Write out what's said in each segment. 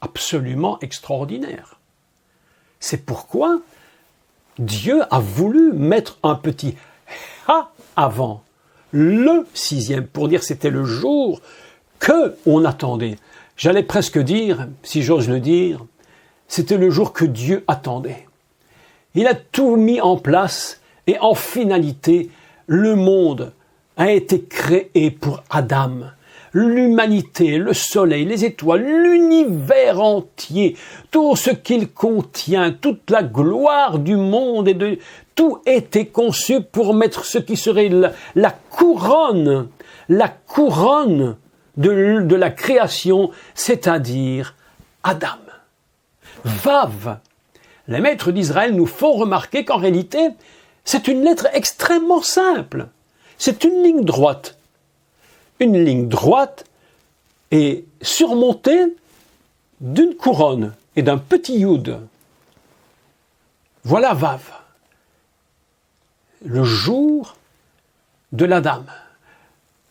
Absolument extraordinaire. C'est pourquoi Dieu a voulu mettre un petit « ha » avant, le 6e, pour dire que c'était le jour qu'on attendait. J'allais presque dire, si j'ose le dire, c'était le jour que Dieu attendait. Il a tout mis en place et en finalité, le monde a été créé pour Adam. L'humanité, le soleil, les étoiles, l'univers entier, tout ce qu'il contient, toute la gloire du monde tout était conçu pour mettre ce qui serait la couronne de la création, c'est-à-dire Adam. Vav. Les maîtres d'Israël nous font remarquer qu'en réalité, c'est une lettre extrêmement simple. C'est une ligne droite. Une ligne droite est surmontée d'une couronne et d'un petit yud. Voilà Vav, le jour de la dame.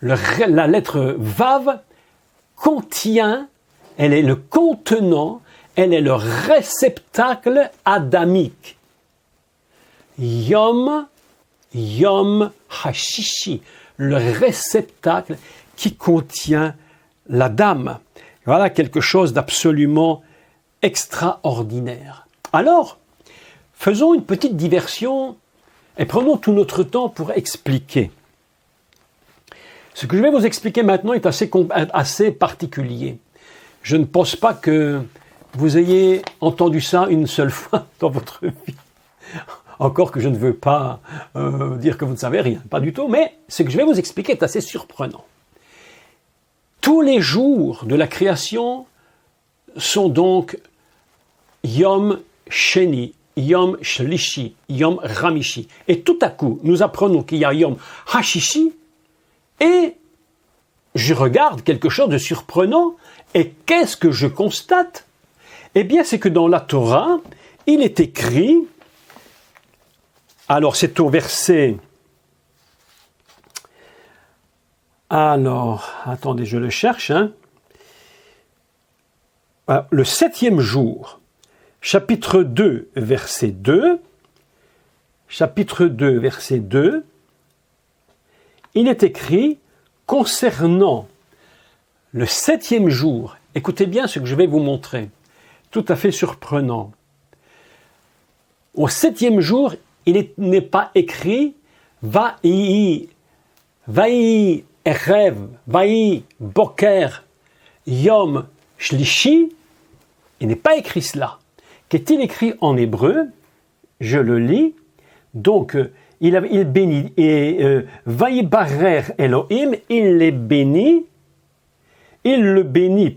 La lettre Vav contient, elle est le contenant, elle est le réceptacle adamique. Yom Hashishi, le réceptacle qui contient la dame. Voilà quelque chose d'absolument extraordinaire. Alors, faisons une petite diversion et prenons tout notre temps pour expliquer. Ce que je vais vous expliquer maintenant est assez particulier. Je ne pense pas que vous ayez entendu ça une seule fois dans votre vie. Encore que je ne veux pas dire que vous ne savez rien, pas du tout, mais ce que je vais vous expliquer est assez surprenant. Tous les jours de la création sont donc Yom Sheni, Yom Shlishi, Yom Ramishi. Et tout à coup, nous apprenons qu'il y a Yom Hashishi, et je regarde quelque chose de surprenant, et qu'est-ce que je constate? Eh bien, c'est que dans la Torah, il est écrit, alors c'est au verset, alors, attendez, je le cherche, le 7e jour, chapitre 2, verset 2, chapitre 2, verset 2, il est écrit, concernant le 7e jour, écoutez bien ce que je vais vous montrer, tout à fait surprenant. Au 7e jour, il n'est pas écrit Vaï Erev, Vaï Boker, Yom Shlishi. Il n'est pas écrit cela. Qu'est-il écrit en hébreu? Je le lis. Donc, il bénit, Vaï Barer Elohim, il les bénit. Il le bénit,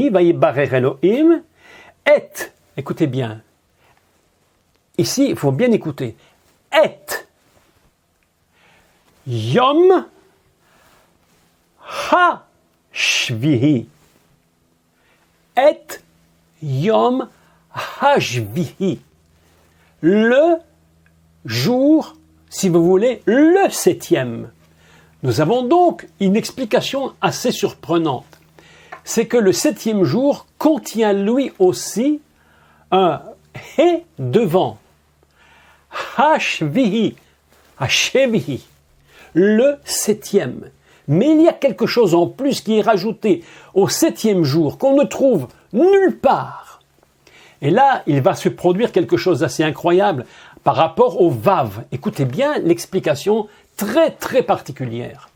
Vaï Barer Elohim, et, écoutez bien, ici, il faut bien écouter. Et Yom HaShvihi. Et Yom HaShvihi. Le jour, si vous voulez, le 7e. Nous avons donc une explication assez surprenante. C'est que le 7e jour contient lui aussi un He devant. Hashvihi, Hashevihi, le 7e. Mais il y a quelque chose en plus qui est rajouté au 7e jour qu'on ne trouve nulle part. Et là, il va se produire quelque chose d'assez incroyable par rapport au Vav. Écoutez bien l'explication très très particulière.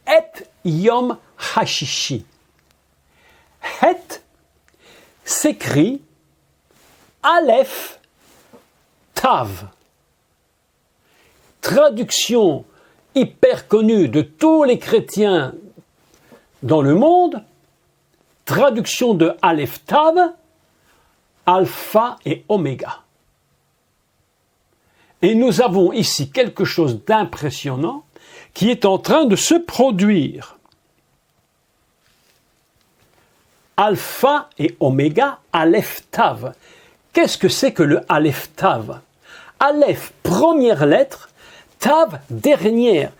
Et Yom Hashishi. Et s'écrit Aleph Tav. Traduction hyper connue de tous les chrétiens dans le monde. Traduction de Aleph Tav, Alpha et Oméga. Et nous avons ici quelque chose d'impressionnant qui est en train de se produire. Alpha et oméga, Aleph Tav. Qu'est-ce que c'est que le Aleph Tav? Aleph, première lettre, Tav, dernière.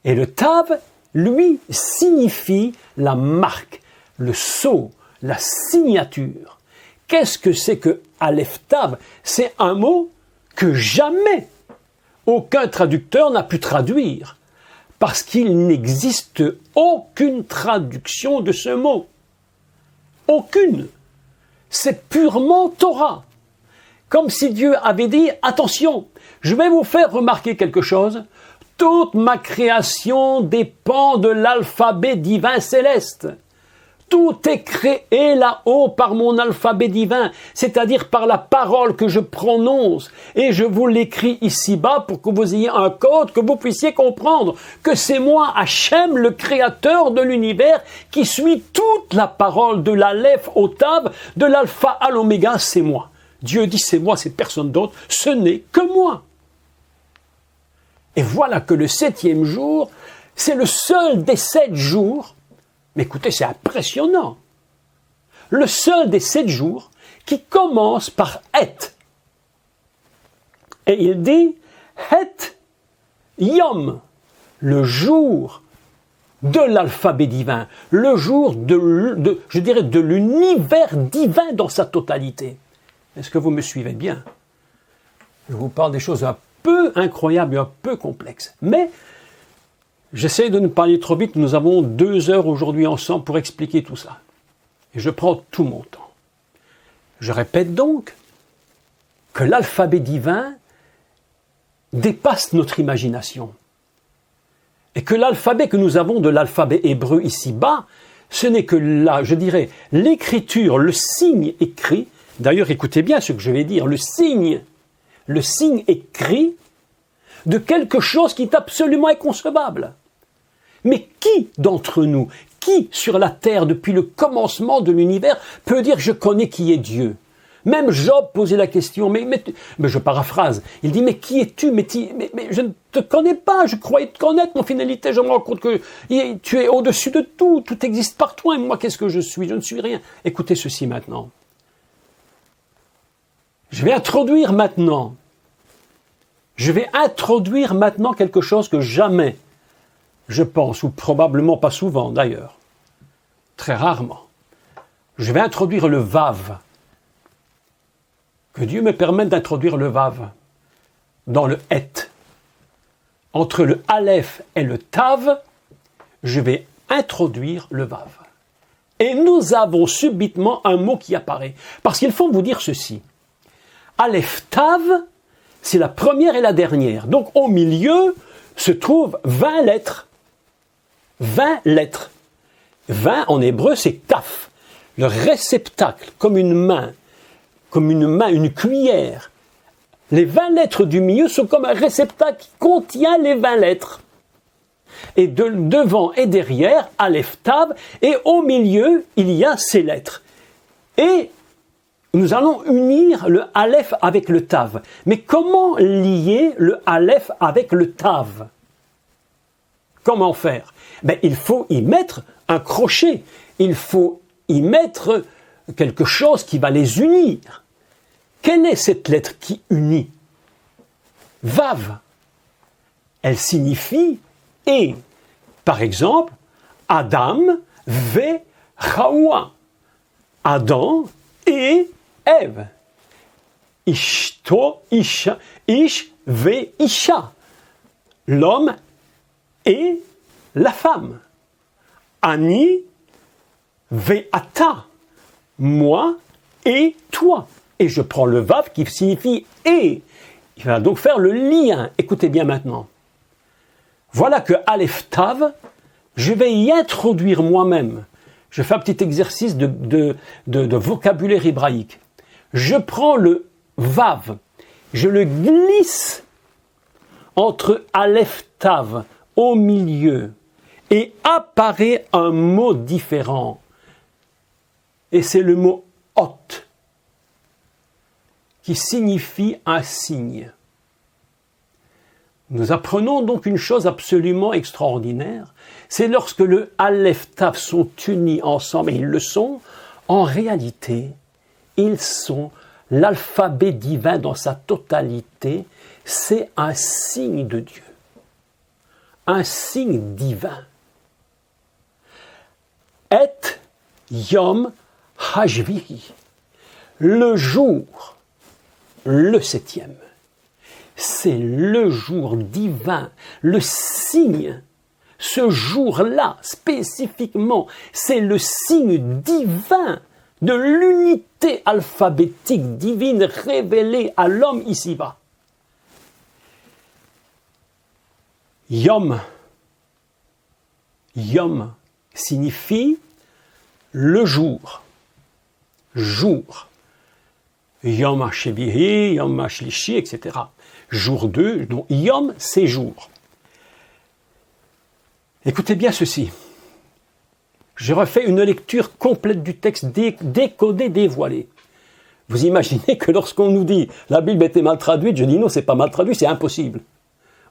Et le Tav, lui, signifie la marque, le sceau, la signature. Qu'est-ce que c'est que Aleph Tav? C'est un mot que jamais aucun traducteur n'a pu traduire, parce qu'il n'existe aucune traduction de ce mot. Aucune. C'est purement Torah. Comme si Dieu avait dit, attention, je vais vous faire remarquer quelque chose, toute ma création dépend de l'alphabet divin céleste. Tout est créé là-haut par mon alphabet divin, c'est-à-dire par la parole que je prononce. Et je vous l'écris ici-bas pour que vous ayez un code, que vous puissiez comprendre que c'est moi, Hachem, le créateur de l'univers, qui suis toute la parole de l'Aleph au Tav, de l'alpha à l'oméga, c'est moi. Dieu dit c'est moi, c'est personne d'autre, ce n'est que moi. Et voilà que le 7e jour, c'est le seul des 7 jours. Mais écoutez, c'est impressionnant. Le seul des 7 jours qui commence par Et. Et il dit Het Yom, le jour de l'alphabet divin, le jour je dirais, de l'univers divin dans sa totalité. Est-ce que vous me suivez bien? Je vous parle des choses un peu incroyables et un peu complexes. Mais j'essaie de ne pas aller trop vite. Nous avons 2 heures aujourd'hui ensemble pour expliquer tout ça. Et je prends tout mon temps. Je répète donc que l'alphabet divin dépasse notre imagination. Et que l'alphabet que nous avons de l'alphabet hébreu ici-bas, ce n'est que là, je dirais, l'écriture, le signe écrit. D'ailleurs, écoutez bien ce que je vais dire. Le signe écrit de quelque chose qui est absolument inconcevable. Mais qui d'entre nous, qui sur la terre depuis le commencement de l'univers peut dire je connais qui est Dieu? Même Job posait la question, mais je paraphrase, il dit mais qui es-tu? mais je ne te connais pas, je croyais te connaître, mais en finalité je me rends compte que tu es au-dessus de tout, tout existe par toi, et moi qu'est-ce que je suis? Je ne suis rien. Écoutez ceci maintenant. Je vais introduire maintenant quelque chose que jamais, je pense, ou probablement pas souvent d'ailleurs, très rarement. Je vais introduire le Vav. Que Dieu me permette d'introduire le Vav dans le Het. Entre le Aleph et le Tav, je vais introduire le Vav. Et nous avons subitement un mot qui apparaît. Parce qu'il faut vous dire ceci. Aleph Tav, c'est la première et la dernière. Donc au milieu se trouvent 20 lettres. 20 lettres. 20 en hébreu, c'est taf. Le réceptacle, comme une main, une cuillère. Les 20 lettres du milieu sont comme un réceptacle qui contient les 20 lettres. Et devant et derrière, Aleph Tav, et au milieu, il y a ces lettres. Et nous allons unir le Aleph avec le Tav. Mais comment lier le Aleph avec le Tav? Comment faire? Il faut y mettre un crochet. Il faut y mettre quelque chose qui va les unir. Quelle est cette lettre qui unit? Vav. Elle signifie et. Par exemple, Adam ve Chaoua. Adam et Ève. Ishto, Isha, Ish ve Isha. L'homme et la femme. Ani ve Ata. Moi et toi. Et je prends le Vav qui signifie et. Il va donc faire le lien. Écoutez bien maintenant. Voilà que Aleph Tav, je vais y introduire moi-même. Je fais un petit exercice de vocabulaire hébraïque. Je prends le Vav, je le glisse entre Aleph Tav au milieu et apparaît un mot différent. Et c'est le mot Hot, qui signifie un signe. Nous apprenons donc une chose absolument extraordinaire, c'est lorsque le Aleph Tav sont unis ensemble, et ils le sont, En réalité, ils sont l'alphabet divin dans sa totalité, c'est un signe de Dieu, un signe divin. Et Yom Hashvihi, le jour, le 7e. C'est le jour divin, le signe. Ce jour-là, spécifiquement, c'est le signe divin de l'unité alphabétique divine révélée à l'homme ici-bas. Yom. Yom signifie le jour. Jour. Yom HaShevihi, Yom HaShlishi, etc. Jour 2, donc Yom, c'est jour. Écoutez bien ceci. Je refais une lecture complète du texte, décodé, dévoilé. Vous imaginez que lorsqu'on nous dit « la Bible était mal traduite », je dis « non, c'est pas mal traduit, c'est impossible ».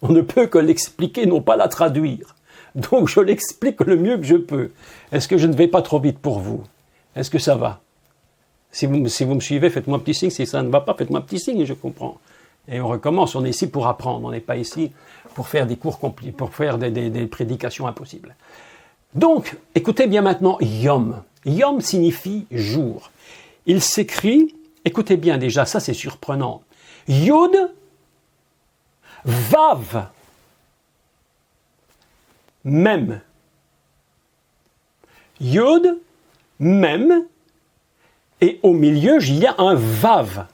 On ne peut que l'expliquer, non pas la traduire. Donc je l'explique le mieux que je peux. Est-ce que je ne vais pas trop vite pour vous? Est-ce que ça va? Si vous me suivez, faites-moi un petit signe. Si ça ne va pas, faites-moi un petit signe et je comprends. Et on recommence. On est ici pour apprendre. On n'est pas ici pour faire des cours compliqués, pour faire des prédications impossibles. Donc, écoutez bien maintenant Yom. Yom signifie jour. Il s'écrit, écoutez bien déjà, ça c'est surprenant. Yod, Vav, Mem. Yod, Mem, et au milieu, il y a un Vav.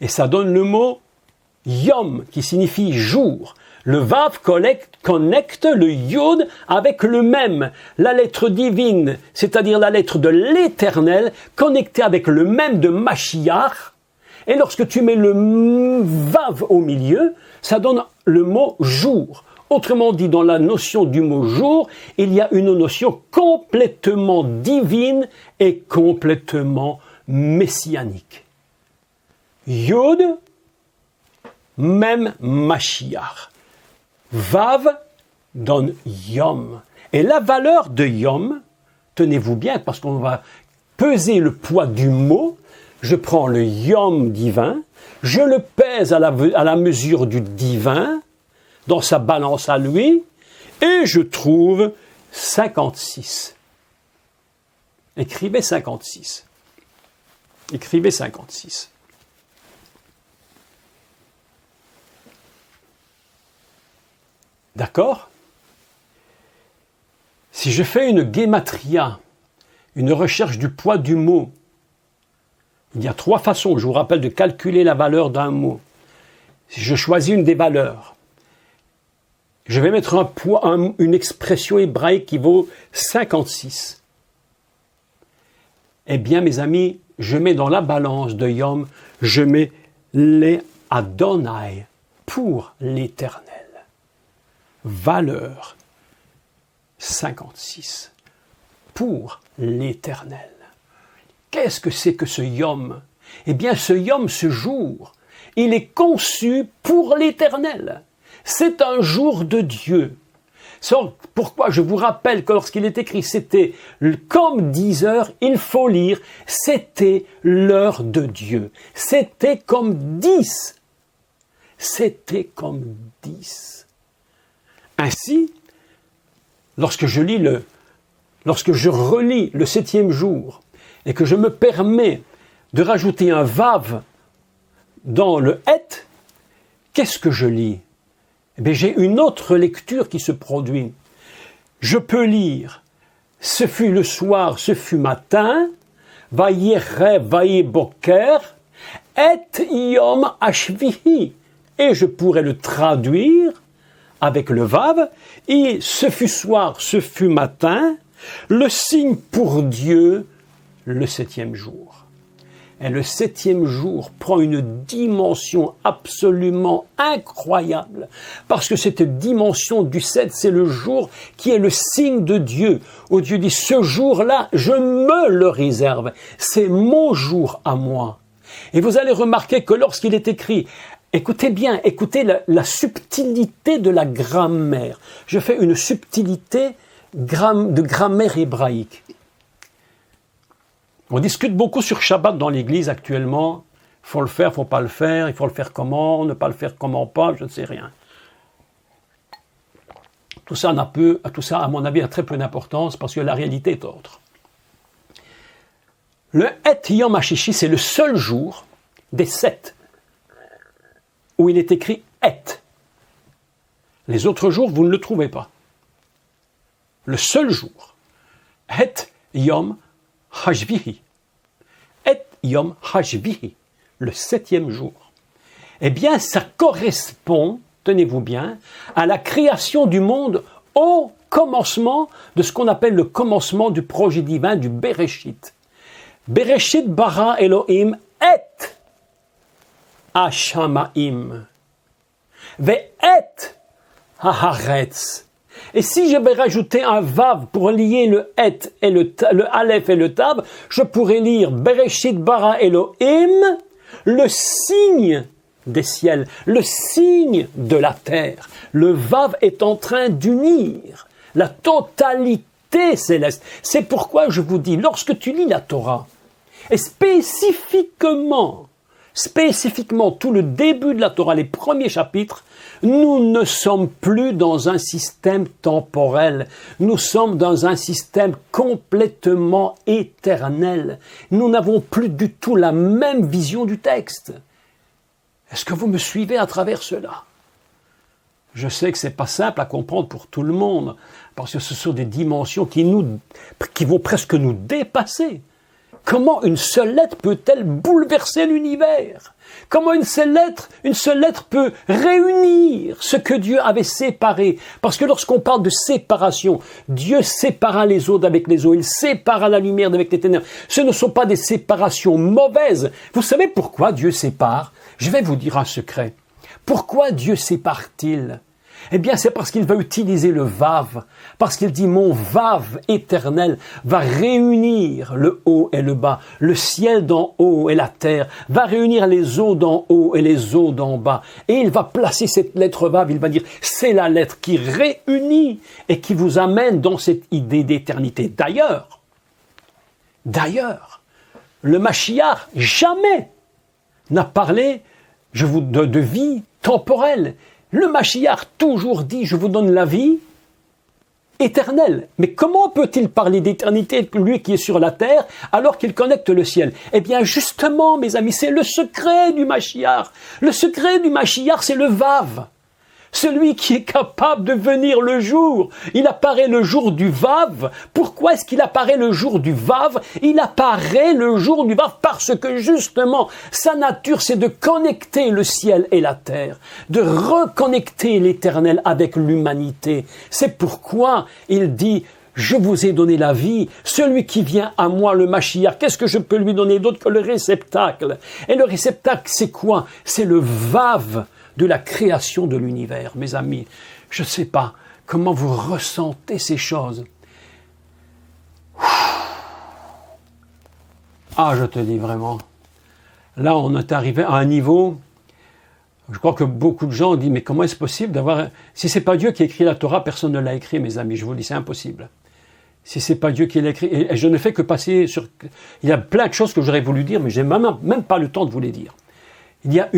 Et ça donne le mot Yom, qui signifie jour. Le Vav connecte le Yod avec le Mem, la lettre divine, c'est-à-dire la lettre de l'Éternel, connectée avec le Mem de Mashiach. Et lorsque tu mets le Vav au milieu, ça donne le mot jour. Autrement dit, dans la notion du mot jour, il y a une notion complètement divine et complètement messianique. Yod, Mem, Mashiach. Vav donne Yom. Et la valeur de Yom, tenez-vous bien, parce qu'on va peser le poids du mot, je prends le Yom divin, je le pèse à la mesure du divin, dans sa balance à lui, et je trouve 56. Écrivez 56. Écrivez 56. D'accord? Si je fais une guématria, une recherche du poids du mot, il y a 3 façons, je vous rappelle, de calculer la valeur d'un mot. Si je choisis une des valeurs, je vais mettre une expression hébraïque qui vaut 56. Eh bien, mes amis, je mets dans la balance de Yom, je mets les Adonai pour l'Éternel. Valeur 56 pour l'Éternel. Qu'est-ce que c'est que ce Yom? Eh bien, ce Yom, ce jour, il est conçu pour l'Éternel. C'est un jour de Dieu. Pourquoi je vous rappelle que lorsqu'il est écrit, c'était comme 10 heures, il faut lire, c'était l'heure de Dieu. C'était comme 10. C'était comme 10. Ainsi, lorsque je relis le 7e jour et que je me permets de rajouter un Vav dans le Et, qu'est-ce que je lis? Eh bien, j'ai une autre lecture qui se produit. Je peux lire « Ce fut le soir, ce fut matin »,« Vayerev, vayeboker »,« Et yom hashvihi » et je pourrais le traduire avec le Vav, et ce fut soir, ce fut matin, le signe pour Dieu, le 7e jour. Et le 7e jour prend une dimension absolument incroyable, parce que cette dimension du 7, c'est le jour qui est le signe de Dieu, où Dieu dit, ce jour-là, je me le réserve, c'est mon jour à moi. Et vous allez remarquer que lorsqu'il est écrit, écoutez bien, écoutez la subtilité de la grammaire. Je fais une subtilité de grammaire hébraïque. On discute beaucoup sur Shabbat dans l'Église actuellement. Il faut le faire, il ne faut pas le faire, il faut le faire comment, ne pas le faire comment pas, je ne sais rien. Tout ça, à mon avis, a très peu d'importance parce que la réalité est autre. Le Et Yom HaShishi, c'est le seul jour des 7 où il est écrit Et. Les autres jours, vous ne le trouvez pas. Le seul jour. Et Yom HaShvihi. Et Yom HaShvihi. Le 7e jour. Eh bien, ça correspond, tenez-vous bien, à la création du monde au commencement de ce qu'on appelle le commencement du projet divin du Bereshit. Bereshit bara Elohim et Hashamaim. Ve et Haaretz. Et si je vais rajouter un vav pour lier le et et le aleph et le tav, je pourrais lire Bereshit bara Elohim, le signe des ciels, le signe de la terre. Le vav est en train d'unir la totalité céleste. C'est pourquoi je vous dis, lorsque tu lis la Torah, et spécifiquement tout le début de la Torah, les premiers chapitres, nous ne sommes plus dans un système temporel. Nous sommes dans un système complètement éternel. Nous n'avons plus du tout la même vision du texte. Est-ce que vous me suivez à travers cela? Je sais que c'est pas simple à comprendre pour tout le monde, parce que ce sont des dimensions qui vont presque nous dépasser. Comment une seule lettre peut-elle bouleverser l'univers? Comment une seule lettre peut réunir ce que Dieu avait séparé? Parce que lorsqu'on parle de séparation, Dieu sépara les eaux d'avec les eaux, il sépara la lumière d'avec les ténèbres. Ce ne sont pas des séparations mauvaises. Vous savez pourquoi Dieu sépare? Je vais vous dire un secret. Pourquoi Dieu sépare-t-il? Eh bien, c'est parce qu'il va utiliser le vav, parce qu'il dit « Mon vav éternel va réunir le haut et le bas, le ciel d'en haut et la terre, va réunir les eaux d'en haut et les eaux d'en bas. » Et il va placer cette lettre vav, il va dire « C'est la lettre qui réunit et qui vous amène dans cette idée d'éternité. » D'ailleurs, le Mashiach jamais n'a parlé de vie temporelle. Le Mashiach toujours dit, je vous donne la vie éternelle. Mais comment peut-il parler d'éternité, lui qui est sur la terre, alors qu'il connecte le ciel? Eh bien, justement, mes amis, c'est le secret du Mashiach. Le secret du Mashiach, c'est le Vav. Celui qui est capable de venir le jour. Il apparaît le jour du Vav. Pourquoi est-ce qu'il apparaît le jour du Vav? Il apparaît le jour du Vav parce que justement, sa nature, c'est de connecter le ciel et la terre, de reconnecter l'éternel avec l'humanité. C'est pourquoi il dit, je vous ai donné la vie. Celui qui vient à moi, le Mashiach, qu'est-ce que je peux lui donner d'autre que le réceptacle? Et le réceptacle, c'est quoi? C'est le Vav de la création de l'univers. Mes amis, je ne sais pas comment vous ressentez ces choses. Ah, je te dis vraiment. Là, on est arrivé à un niveau, je crois que beaucoup de gens ont dit, mais comment est-ce possible d'avoir... Si ce n'est pas Dieu qui a écrit la Torah, personne ne l'a écrit, mes amis, je vous le dis, c'est impossible. Si ce n'est pas Dieu qui l'a écrit, et je ne fais que passer sur... Il y a plein de choses que j'aurais voulu dire, mais je n'ai même pas le temps de vous les dire. Il y a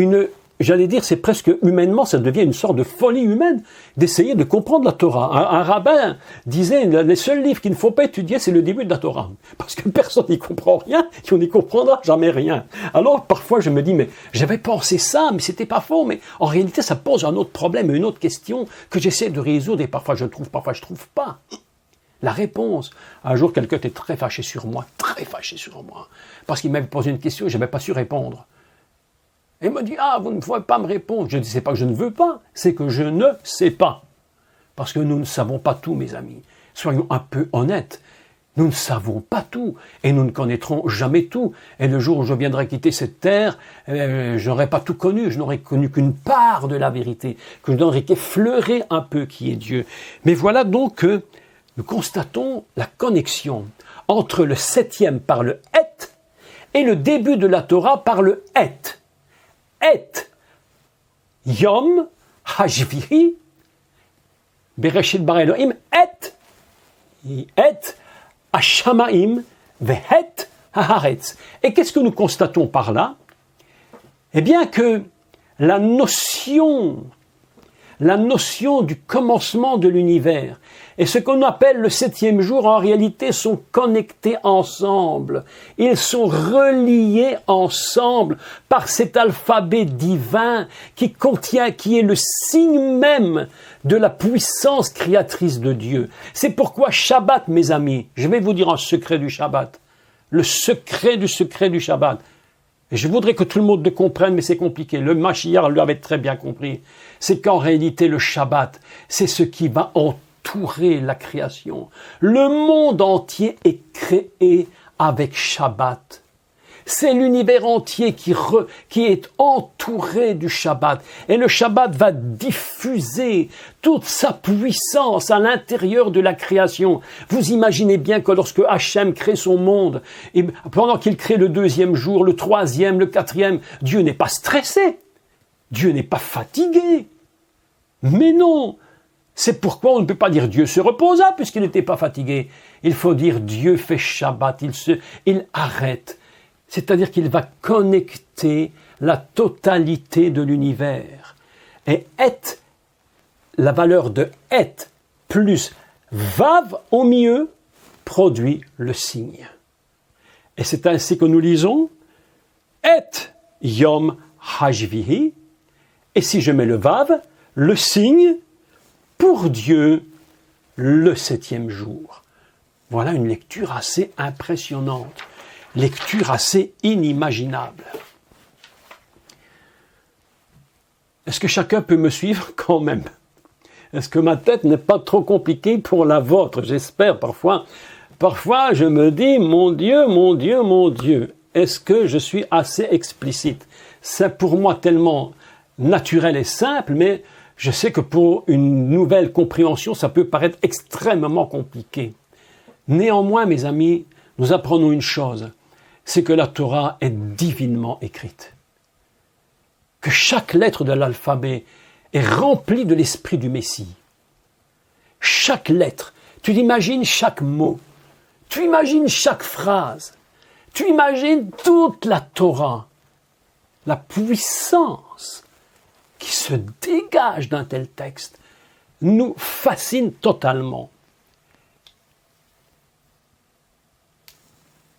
j'allais dire, c'est presque humainement, ça devient une sorte de folie humaine d'essayer de comprendre la Torah. Un rabbin disait, les seuls livres qu'il ne faut pas étudier, c'est le début de la Torah. Parce que personne n'y comprend rien, et on n'y comprendra jamais rien. Alors, parfois, je me dis, mais j'avais pensé ça, mais c'était pas faux. Mais en réalité, ça pose un autre problème, une autre question que j'essaie de résoudre, et parfois je trouve pas. La réponse. Un jour, quelqu'un était très fâché sur moi, parce qu'il m'avait posé une question et je n'avais pas su répondre. Et il m'a dit, vous ne pouvez pas me répondre. Je dis, c'est pas que je ne veux pas, c'est que je ne sais pas. Parce que nous ne savons pas tout, mes amis. Soyons un peu honnêtes. Nous ne savons pas tout. Et nous ne connaîtrons jamais tout. Et le jour où je viendrai quitter cette terre, je n'aurai pas tout connu. Je n'aurai connu qu'une part de la vérité. Que je n'aurai qu'effleurer un peu qui est Dieu. Mais voilà donc que nous constatons la connexion entre le 7e par le Et et le début de la Torah par le Et. Et Yom Hashvihi Bereshit bara Elohim Et Hashamaim Vehet haaretz. Et qu'est-ce que nous constatons par là? Eh bien que la notion du commencement de l'univers et ce qu'on appelle le 7e jour, en réalité, sont connectés ensemble. Ils sont reliés ensemble par cet alphabet divin qui est le signe même de la puissance créatrice de Dieu. C'est pourquoi Shabbat, mes amis, je vais vous dire un secret du Shabbat. Le secret du Shabbat. Et je voudrais que tout le monde le comprenne, mais c'est compliqué. Le Mashiach l'avait très bien compris. C'est qu'en réalité, le Shabbat, c'est ce qui va entourer la création. Le monde entier est créé avec Shabbat. C'est l'univers entier qui est entouré du Shabbat. Et le Shabbat va diffuser toute sa puissance à l'intérieur de la création. Vous imaginez bien que lorsque Hachem crée son monde, et pendant qu'il crée le 2e jour, le 3e, le 4e, Dieu n'est pas stressé. Dieu n'est pas fatigué. Mais non. C'est pourquoi on ne peut pas dire Dieu se reposa puisqu'il n'était pas fatigué. Il faut dire Dieu fait Shabbat, il arrête. C'est-à-dire qu'il va connecter la totalité de l'univers. Et la valeur de et plus vav au milieu produit le signe. Et c'est ainsi que nous lisons et yom hashvihi. Et si je mets le vav, le signe pour Dieu le 7e jour. Voilà une lecture assez impressionnante. Lecture assez inimaginable. Est-ce que chacun peut me suivre quand même? Est-ce que ma tête n'est pas trop compliquée pour la vôtre? J'espère parfois. Parfois, je me dis, mon Dieu, mon Dieu, mon Dieu, est-ce que je suis assez explicite? C'est pour moi tellement naturel et simple, mais je sais que pour une nouvelle compréhension, ça peut paraître extrêmement compliqué. Néanmoins, mes amis, nous apprenons une chose, c'est que la Torah est divinement écrite. Que chaque lettre de l'alphabet est remplie de l'esprit du Messie. Chaque lettre, tu imagines chaque mot, tu imagines chaque phrase, tu imagines toute la Torah, la puissance qui se dégage d'un tel texte nous fascine totalement.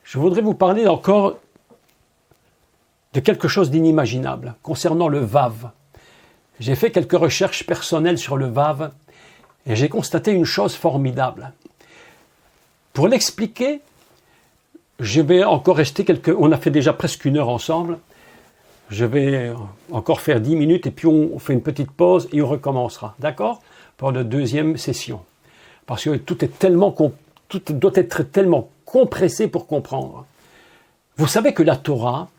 Je voudrais vous parler encore de quelque chose d'inimaginable concernant le Vav. J'ai fait quelques recherches personnelles sur le Vav et j'ai constaté une chose formidable. Pour l'expliquer, je vais encore rester on a fait déjà presque 1 heure ensemble. Je vais encore faire 10 minutes et puis on fait une petite pause et on recommencera. D'accord? Pour la 2e session. Parce que tout doit être tellement compressé pour comprendre. Vous savez que la Torah,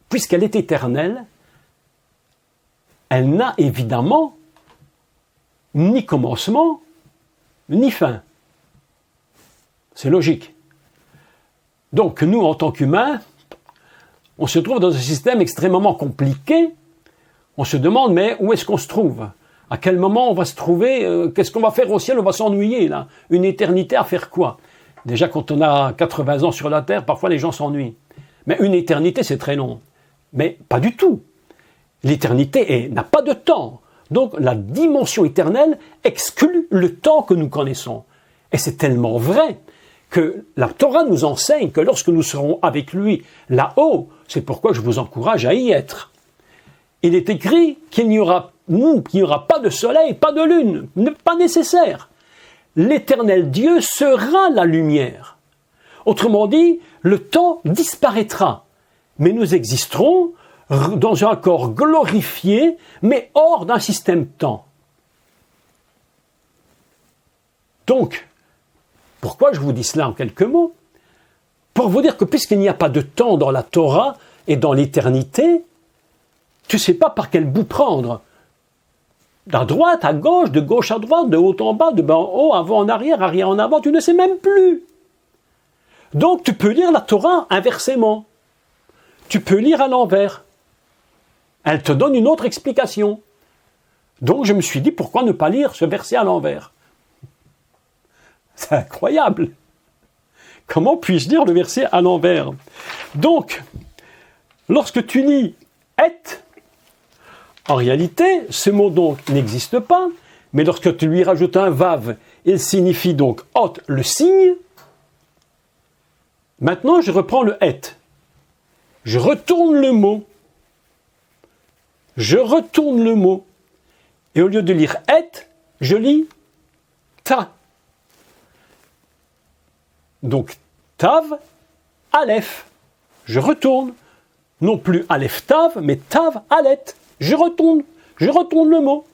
puisqu'elle est éternelle, elle n'a évidemment ni commencement, ni fin. C'est logique. Donc nous, en tant qu'humains, on se trouve dans un système extrêmement compliqué. On se demande, mais où est-ce qu'on se trouve? À quel moment on va se trouver? Qu'est-ce qu'on va faire au ciel? On va s'ennuyer, là. Une éternité à faire quoi? Déjà, quand on a 80 ans sur la Terre, parfois les gens s'ennuient. Mais une éternité, c'est très long. Mais pas du tout. L'éternité n'a pas de temps. Donc, la dimension éternelle exclut le temps que nous connaissons. Et c'est tellement vrai que la Torah nous enseigne que lorsque nous serons avec lui là-haut, c'est pourquoi je vous encourage à y être. Il est écrit qu'il n'y aura pas de soleil, pas de lune, pas nécessaire. L'éternel Dieu sera la lumière. Autrement dit, le temps disparaîtra, mais nous existerons dans un corps glorifié, mais hors d'un système-temps. Donc, pourquoi je vous dis cela en quelques mots? Pour vous dire que puisqu'il n'y a pas de temps dans la Torah et dans l'éternité, tu ne sais pas par quel bout prendre. À droite, à gauche, de gauche à droite, de haut en bas, de bas en haut, avant en arrière, arrière en avant, tu ne sais même plus. Donc tu peux lire la Torah inversement. Tu peux lire à l'envers. Elle te donne une autre explication. Donc je me suis dit, pourquoi ne pas lire ce verset à l'envers? C'est incroyable. Comment puis-je lire le verset à l'envers? Donc, lorsque tu lis « et », en réalité, ce mot donc n'existe pas, mais lorsque tu lui rajoutes un « vav », il signifie donc « ot », le signe. Maintenant, je reprends le « et ». Je retourne le mot. Je retourne le mot. Et au lieu de lire « et », je lis « ta ». Donc, tav, aleph. Je retourne. Non plus aleph tav, mais tav, alet. Je retourne le mot.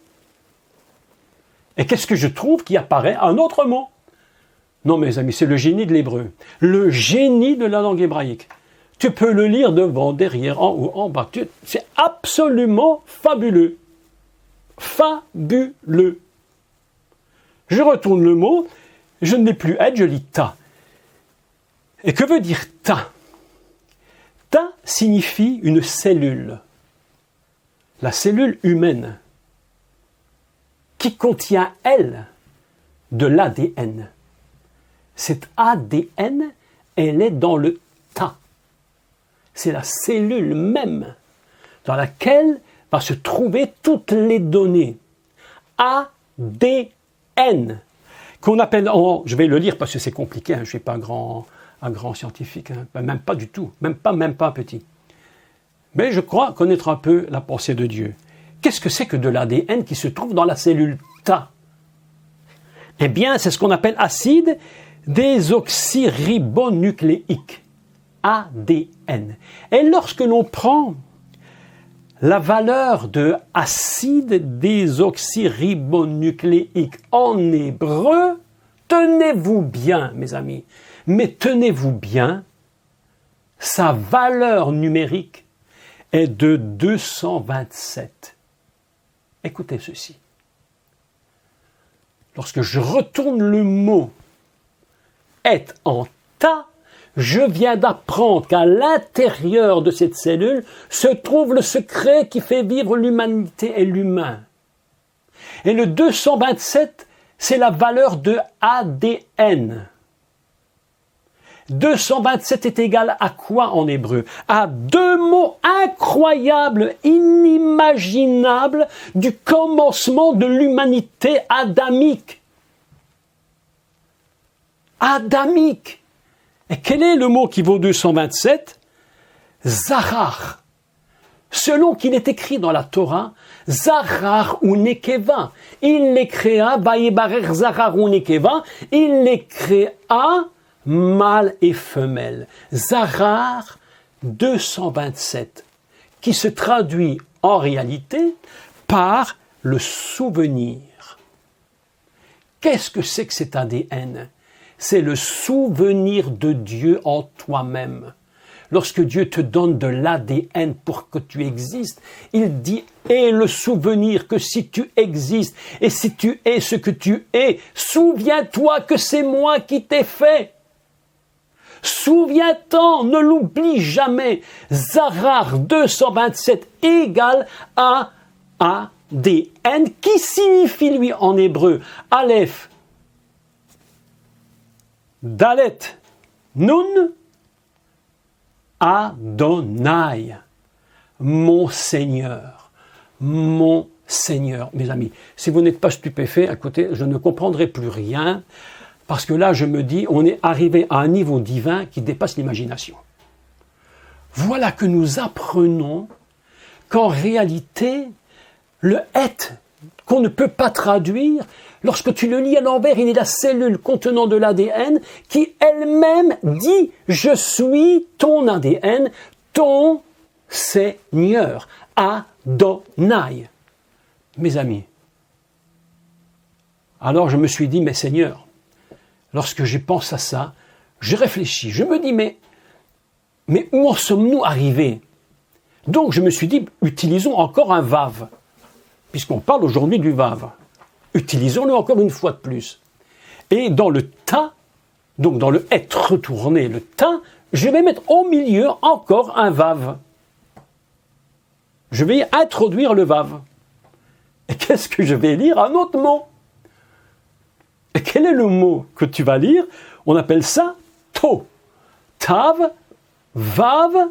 Et qu'est-ce que je trouve qui apparaît? Un autre mot. Non, mes amis, c'est le génie de l'hébreu. Le génie de la langue hébraïque. Tu peux le lire devant, derrière, en haut, en bas. C'est absolument fabuleux. Fabuleux. Je retourne le mot, je ne l'ai plus être, je lis ta. Et que veut dire ta? Ta signifie une cellule. La cellule humaine qui contient, elle, de l'ADN. Cet ADN, elle est dans le ta. C'est la cellule même dans laquelle va se trouver toutes les données. ADN, qu'on appelle, je vais le lire parce que c'est compliqué, je ne suis pas un grand scientifique, même pas du tout, même pas petit. Mais je crois connaître un peu la pensée de Dieu. Qu'est-ce que c'est que de l'ADN qui se trouve dans la cellule ta? Eh bien, c'est ce qu'on appelle acide désoxyribonucléique. ADN. Et lorsque l'on prend la valeur de acide désoxyribonucléique en hébreu, tenez-vous bien, mes amis, mais tenez-vous bien, sa valeur numérique est de 227. Écoutez ceci. Lorsque je retourne le mot « est » en « ta », je viens d'apprendre qu'à l'intérieur de cette cellule se trouve le secret qui fait vivre l'humanité et l'humain. Et le 227, c'est la valeur de ADN. 227 est égal à quoi en hébreu? À deux mots incroyables, inimaginables du commencement de l'humanité adamique. Adamique. Et quel est le mot qui vaut 227? Zahar. Selon qu'il est écrit dans la Torah, Zahar ou Nekeva. Il les créa, Vayebarer Zahar ou Nekeva, il les créa mâle et femelle. Zahar 227, qui se traduit en réalité par le souvenir. Qu'est-ce que c'est que cet ADN? C'est le souvenir de Dieu en toi-même. Lorsque Dieu te donne de l'ADN pour que tu existes, il dit « et le souvenir que si tu existes et si tu es ce que tu es, souviens-toi que c'est moi qui t'ai fait. » Souviens-t'en, ne l'oublie jamais. Zahar 227 égale à ADN, qui signifie lui en hébreu Aleph, Dalet, Nun, Adonai, mon Seigneur, mon Seigneur. Mes amis, si vous n'êtes pas stupéfaits, écoutez, je ne comprendrai plus rien, parce que là, je me dis, on est arrivé à un niveau divin qui dépasse l'imagination. Voilà que nous apprenons qu'en réalité, le « et » qu'on ne peut pas traduire, lorsque tu le lis à l'envers, il est la cellule contenant de l'ADN qui elle-même dit « Je suis ton ADN, ton Seigneur, Adonai ». Mes amis, alors je me suis dit « Mais Seigneur, lorsque je pense à ça, je réfléchis, je me dis mais où en sommes-nous arrivés ?» Donc je me suis dit, utilisons encore un vav, puisqu'on parle aujourd'hui du vav. Utilisons-le encore une fois de plus. Et dans le ta, donc dans le être retourné, le ta, je vais mettre au milieu encore un vav. Je vais introduire le vav. Et qu'est-ce que je vais lire? Un autre mot. Et quel est le mot que tu vas lire? On appelle ça To, Tav, Vav,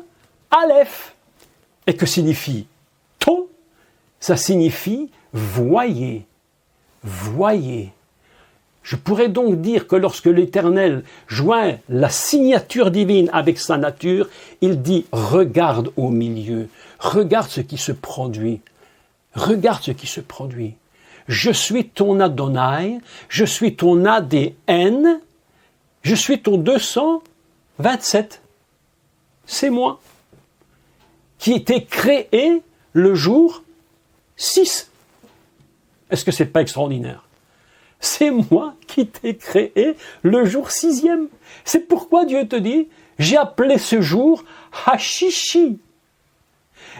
Aleph. Et que signifie To? Ça signifie voyez, voyez. Je pourrais donc dire que lorsque l'Éternel joint la signature divine avec sa nature, il dit « regarde au milieu, regarde ce qui se produit, regarde ce qui se produit. Je suis ton Adonai, je suis ton ADN, je suis ton 227. C'est moi qui ai été créé le jour 6. Est-ce que c'est pas extraordinaire? C'est moi qui t'ai créé le jour 6e. C'est pourquoi Dieu te dit, j'ai appelé ce jour Hashishi.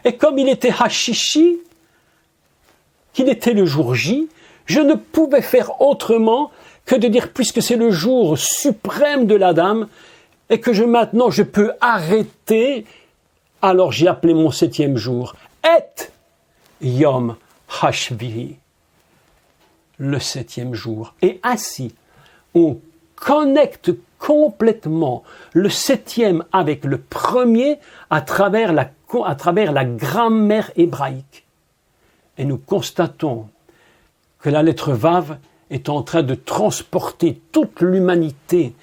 Et comme il était Hashishi, qu'il était le jour J, je ne pouvais faire autrement que de dire, puisque c'est le jour suprême de la dame, et que maintenant je peux arrêter, alors j'ai appelé mon 7e jour, Et Yom Hashvihi. Le 7e jour. Et ainsi, on connecte complètement le 7e avec le premier à travers la grammaire hébraïque. Et nous constatons que la lettre Vav est en train de transporter toute l'humanité,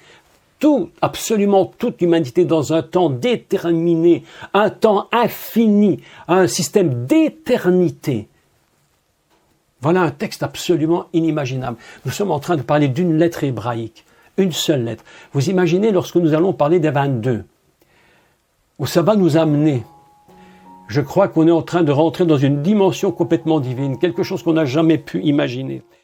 absolument toute l'humanité dans un temps déterminé, un temps infini, un système d'éternité. Voilà un texte absolument inimaginable. Nous sommes en train de parler d'une lettre hébraïque, une seule lettre. Vous imaginez lorsque nous allons parler des 22, où ça va nous amener. Je crois qu'on est en train de rentrer dans une dimension complètement divine, quelque chose qu'on n'a jamais pu imaginer.